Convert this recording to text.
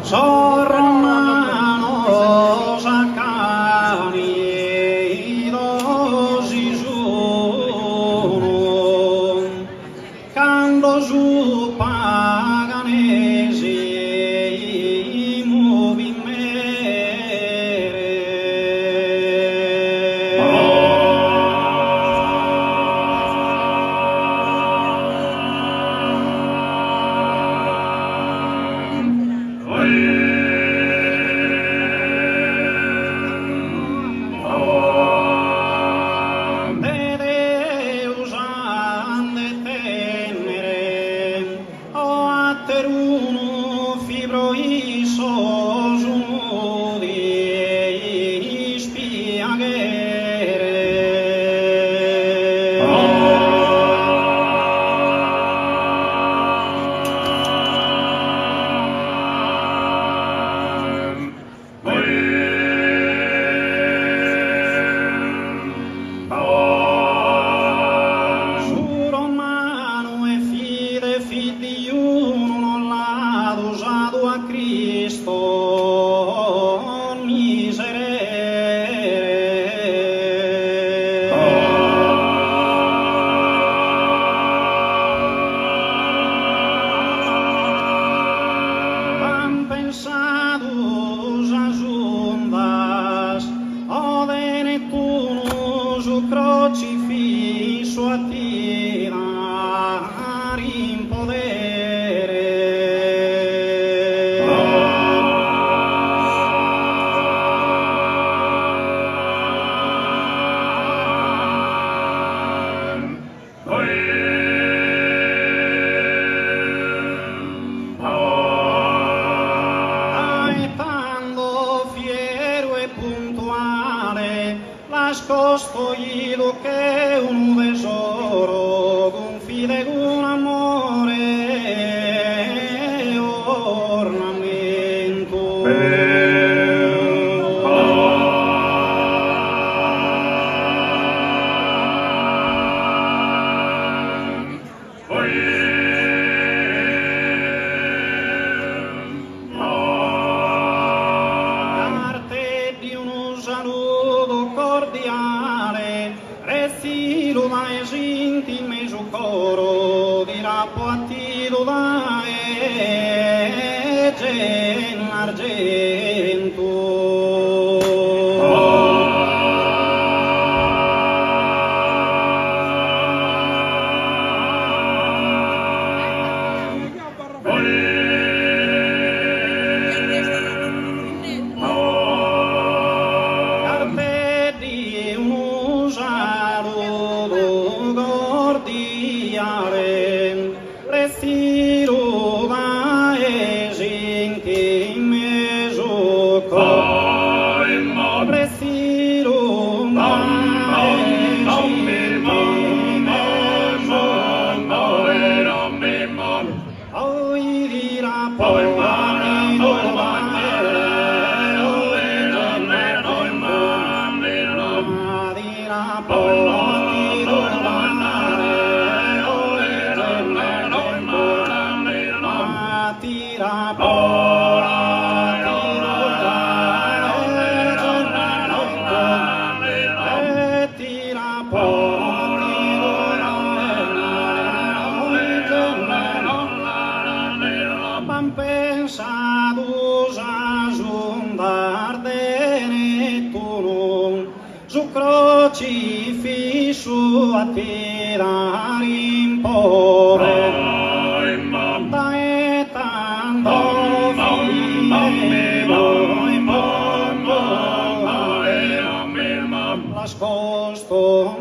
Sormanos acanidos y jurum, cando ju paganesi crocifisso a tirar in podere. Aetando fiero e puntuale, nascosto ido che un tesoro, con fide, con amore e ornamento. Arte di uno saluto cordiale, restilo da esintime su coro, di rappo attilo da gen Arte di uno saluto cordiale, restilo da esintime su coro, restilo da esintime su coro, poi dirà poi pensados a juntar de Nettuno, su crocifisso a tirar in povero, tanto nascosto